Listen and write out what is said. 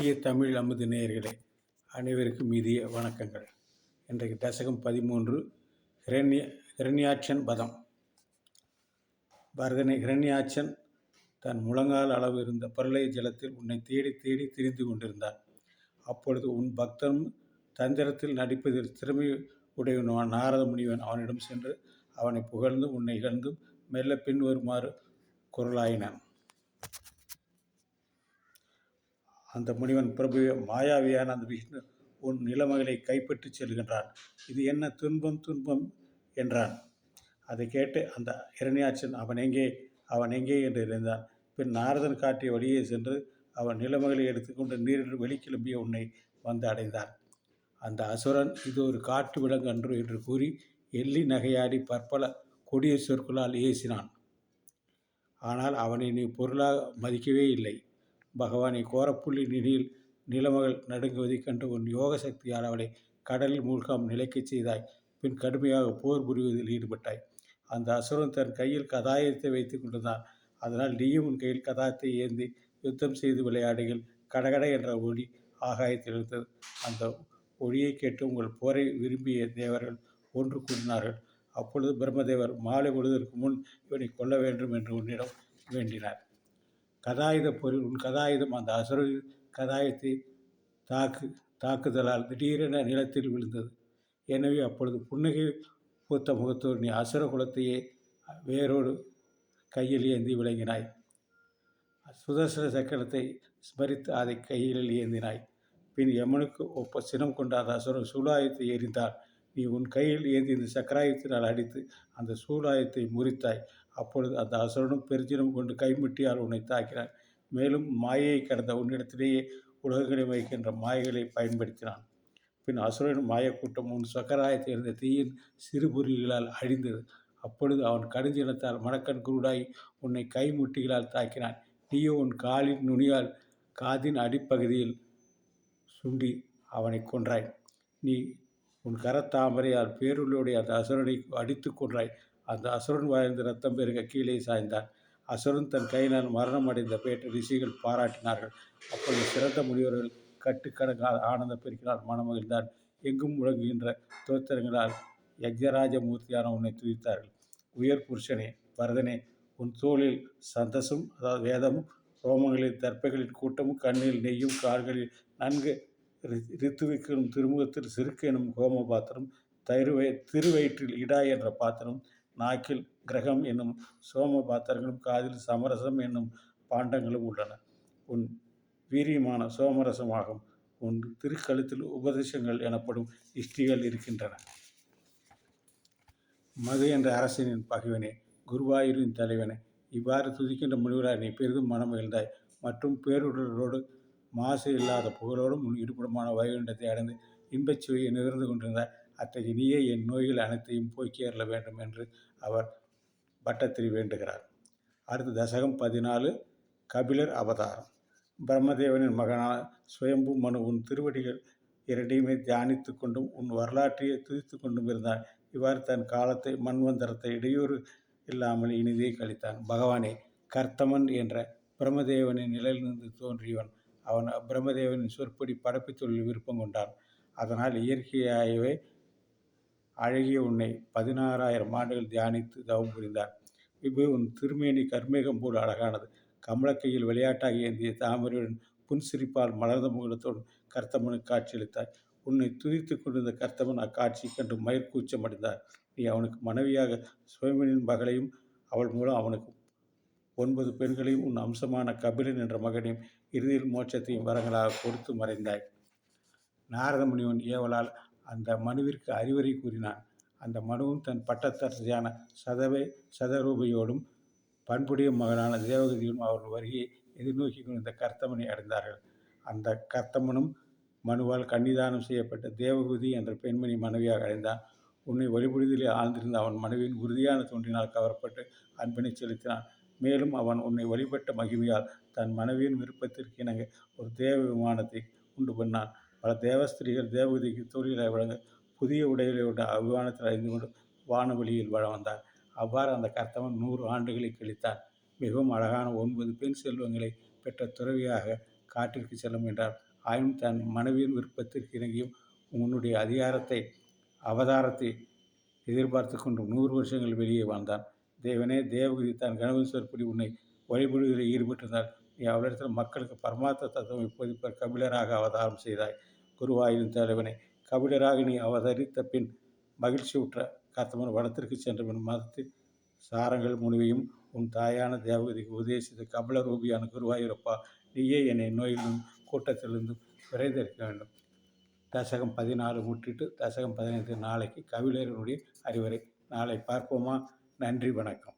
இனிய தமிழ் அமுது நேயர்களே, அனைவருக்கும் இனிய வணக்கங்கள். இன்றைக்கு தசகம் 13 ஹிரண்யாட்சன் வதம். பரதனை, ஹிரண்யாட்சன் தன் முழங்கால் அளவு இருந்த பிரளய ஜலத்தில் உன்னை தேடி தேடி திரிந்து கொண்டிருந்தான். அப்பொழுது உன் பக்தனும் தந்திரத்தில் நடிப்பதில் திறமை உடையவனான நாரத முனிவன் அவனிடம் சென்று அவனை புகழ்ந்தும் உன்னை இகழ்ந்தும் மெல்ல பின்வருமாறு குரலாயினான். அந்த முனிவன், பிரபுவே, மாயாவியான அந்த விஷ்ணு உன் நிலமகளை கைப்பற்றி செல்கின்றான். இது என்ன துன்பம் என்றான். அதை கேட்டு அந்த ஹிரண்யாட்சன் அவன் எங்கே என்று இருந்தான். பின் நாரதன் காட்டிய வழியே சென்று அவன் நிலமகளை எடுத்துக்கொண்டு நீரில் வெளிக்கிளம்பிய உன்னை வந்து அடைந்தான். அந்த அசுரன், இது ஒரு காட்டு விலங்கு அன்று என்று கூறி எள்ளி நகையாடி பற்பல கொடிய சொற்களால் ஏசினான். ஆனால் அவனை நீ பொருளாக மதிக்கவே இல்லை. பகவானை, கோரப்புள்ளி நிலையில் நிலமகள் நடுங்குவதைக் கண்டு உன் யோக சக்தியால் அவளை கடலில் மூழ்காமல் நிலைக்கச் செய்தாய். பின் கடுமையாக போர் புரிவதில் ஈடுபட்டாய். அந்த அசுரன் தன் கையில் கதாயத்தை வைத்துக் கொண்டிருந்தான். அதனால் நீயும் உன் கையில் கதாயத்தை ஏந்தி யுத்தம் செய்து விளையாடுகள். கடகட என்ற ஒளி ஆகாயத்தில் இருந்தது. அந்த ஒளியை கேட்டு உங்கள் போரை விரும்பிய தேவர்கள் ஒன்று கூடினார்கள். அப்பொழுது பிரம்மதேவர் மாலை பொழுதற்கு முன் இவனை கொல்ல வேண்டும் என்று உன்னிடம் வேண்டினார். கதாயுத போரில் உன் கதாயுதம் அந்த அசுரரின் கதாயத்தை தாக்குதலால் திடீரென நிலத்தில் விழுந்தது. எனவே அப்பொழுது புன்னகை பூத்த முகத்தோடு நீ அசுர குலத்தையே வேரோடு கையில் ஏந்தி விளங்கினாய். சுதர்சன சக்கரத்தை ஸ்மரித்து அதை கையில் ஏந்தினாய். பின் யமனுக்கு ஒப்ப சினம் கொண்ட அந்த அசுரன் சூலாயத்தை எறிந்தார். நீ உன் கையில் ஏந்தி இந்த சக்கராயத்தினால் அடித்து அந்த சூலாயத்தை முறித்தாய். அப்பொழுது அந்த அசுரனும் பெருஞ்சினம் கொண்டு கைமுட்டியால் உன்னை தாக்கினான். மேலும் மாயையை கடந்த உன்னிடத்திலேயே உலகங்களை வைக்கின்ற மாயைகளை பயன்படுத்தினான். பின் அசுரன் மாயக்கூட்டம் உன் சக்கராயத்தை இருந்த தீயின் சிறு பொறிகளால் அழிந்தது. அப்பொழுது அவன் கடுஞ்சினத்தால் மணக்கண் குருடாய் உன்னை கைமுட்டிகளால் தாக்கினான். நீயோ உன் காலின் நுனியால் காதின் அடிப்பகுதியில் சுண்டி அவனை கொன்றாய். நீ உன் கரத்தாமரையால் பேருள்ளுடைய அந்த அசுரனை அடித்து கொன்றாய். அந்த அசுரன் வாழ்ந்த ரத்தம் பெருக கீழே சாய்ந்தான். அசுரன் தன் கையினால் மரணம் அடைந்த பேற்ற ரிஷிகள் பாராட்டினார்கள். அப்பொழுது சிறந்த முனிவர்கள் கட்டுக்கடங்காத ஆனந்த பெருக்கினால் மனமகிழ்ந்தான். எங்கும் முழங்குகின்ற தோத்திரங்களால் யஜ்ஞராஜ மூர்த்தியான உன்னை துதித்தார்கள். உயர் புருஷனே, பரதனே, உன் தோளில் சந்தசும், அதாவது வேதமும், ரோமங்களில் தர்ப்பைகளின் கூட்டமும், கண்ணில் நெய்யும், கால்களில் நன்கு ரித்துவிக்கும், திருமுகத்தில் சிறுக்கு எனும் கோம பாத்திரம், திருவயிற்றில் இடாய் என்ற பாத்திரம், நாக்கில் கிரகம் என்னும் சோம பாத்திரங்களும், காதில் சமரசம் என்னும் பாண்டங்களும் உள்ளன. உன் வீரியமான சோமரசமாகும். உன் திருக்கழுத்தில் உபதேசங்கள் எனப்படும் இஷ்டிகள் இருக்கின்றன. மது என்ற அரசனின் பகைவனே, குருவாயூரின் தலைவனே, இவ்வாறு துதிக்கின்ற முனிவராய் நீ பெரிதும் மனமகிழ்ந்தாய். மற்றும் பேருடலோடு மாசு இல்லாத புகழோடும் உன் இருப்பிடமான வைகுண்டத்தை அடைந்து இன்பச் சுவையை நிகழ்ந்து கொண்டிருந்தாய். அத்தகைய நீயே என் நோய்கள் அனைத்தையும் போக்கி அருள வேண்டும் என்று அவர் பட்டத்திரி வேண்டுகிறார். அடுத்த தசகம் 14 கபிலர் அவதாரம். பிரம்மதேவனின் மகனான சுயம்பு மனு உன் திருவடிகள் இரண்டையுமே தியானித்து கொண்டும் உன் வரலாற்றையே துதித்து கொண்டும் இருந்தான். இவ்வாறு தன் காலத்தை மன்வந்தரத்தை இடையூறு இல்லாமல் இனிதே கழித்தான். பகவானே, கர்த்தமன் என்ற பிரம்மதேவனின் நிலையிலிருந்து தோன்றியவன். அவன் பிரம்மதேவனின் சொற்படி படைப்பு தொழில் விருப்பம் கொண்டான். அதனால் இயற்கையாகவே அழகிய உன்னை 16,000 ஆண்டுகள் தியானித்து தவம் புரிந்தார். விபு, உன் திருமேனி கர்மேகம் போல் அழகானது. கமலக்கையில் விளையாட்டாக ஏந்திய தாமரையுடன் புன்சிரிப்பால் மலர்ந்த முகத்தோடு கர்த்தமனுக்கு காட்சியளித்தார். உன்னை துதித்து கொண்டிருந்த கர்த்தமன் அக்காட்சியை கண்டு மயிர்கூச்சம் அடைந்தார். நீ அவனுக்கு மனைவியாக சுயம்பனின் மகளையும் அவள் மூலம் அவனுக்கு 9 பெண்களையும் உன் அம்சமான கபிலன் என்ற மகனையும் இறுதியில் மோட்சத்தையும் வரங்களாக கொடுத்து மறைந்தாய். நாரத முனிவன் ஏவலால் அந்த மனுவிற்கு அறிவுரை கூறினான். அந்த மனுவும் தன் பட்டத்தரசியான சதரூபையோடும் பண்புடைய மகனான தேவகதியும் அவர்கள் வருகையை எதிர்நோக்கி கொண்டிருந்த கர்த்தமனை அடைந்தார்கள். அந்த கர்த்தமனும் மனுவால் கன்னிதானம் செய்யப்பட்ட தேவகுதி என்ற பெண்மணி மனைவியாக அடைந்தான். உன்னை வழிபடுவதிலே ஆழ்ந்திருந்த அவன் மனைவியின் உறுதியான தொண்டினால் கவரப்பட்டு அன்பினை செலுத்தினான். மேலும் அவன் உன்னை வழிபட்ட மகிமையால் தன் மனைவியின் விருப்பத்திற்கு இணங்க ஒரு தேவ விமானத்தை உண்டு பண்ணான். பல தேவஸ்திரீகள் தேவகுதிக்கு தோழிகளை வழங்க புதிய உடைகளை அவ்விமானத்தில் அறிந்து கொண்டு வானவெளியில் வந்தார். அவ்வாறு அந்த கர்த்தவன் 100 ஆண்டுகளை கழித்தான். மிகவும் அழகான 9 பெண் செல்வங்களை பெற்ற துறவியாக காட்டிற்கு செல்ல முயன்றார். ஆயினும் தன் மனைவியின் விருப்பத்திற்கு இணங்கியும் உன்னுடைய அவதாரத்தை எதிர்பார்த்து கொண்டு 100 வருஷங்கள் வெளியே வாழ்ந்தான். தேவனே, தேவகதி தன் கணவன் சொற்படி உன்னை வழிபடுவதில் ஈடுபட்டிருந்தால் நீ அவளிடத்தில் மக்களுக்கு பரமார்த்த தத்துவம் இப்போதிப்ப கபிலராக அவதாரம் செய்தாய். குருவாயூரின் தலைவனை, கபிலராக நீ அவதரித்த பின் மகிழ்ச்சியுற்ற கர்த்தமன் வடத்திற்கு சென்ற பின் மதத்தின் சாரங்கள் முழுவையும் உன் தாயான தேவகதிக்கு உபதேசித்த கபில ரூபியான குருவாயூரப்பா, நீயே என்னை நோயிலிருந்தும் கூட்டத்திலிருந்தும் விரைந்திருக்க வேண்டும். தசகம் 14 முற்றிட்டு தசகம் 15 நாளைக்கு கபிலருடைய அறிவுரை. நாளை பார்ப்போமா? நன்றி, வணக்கம்.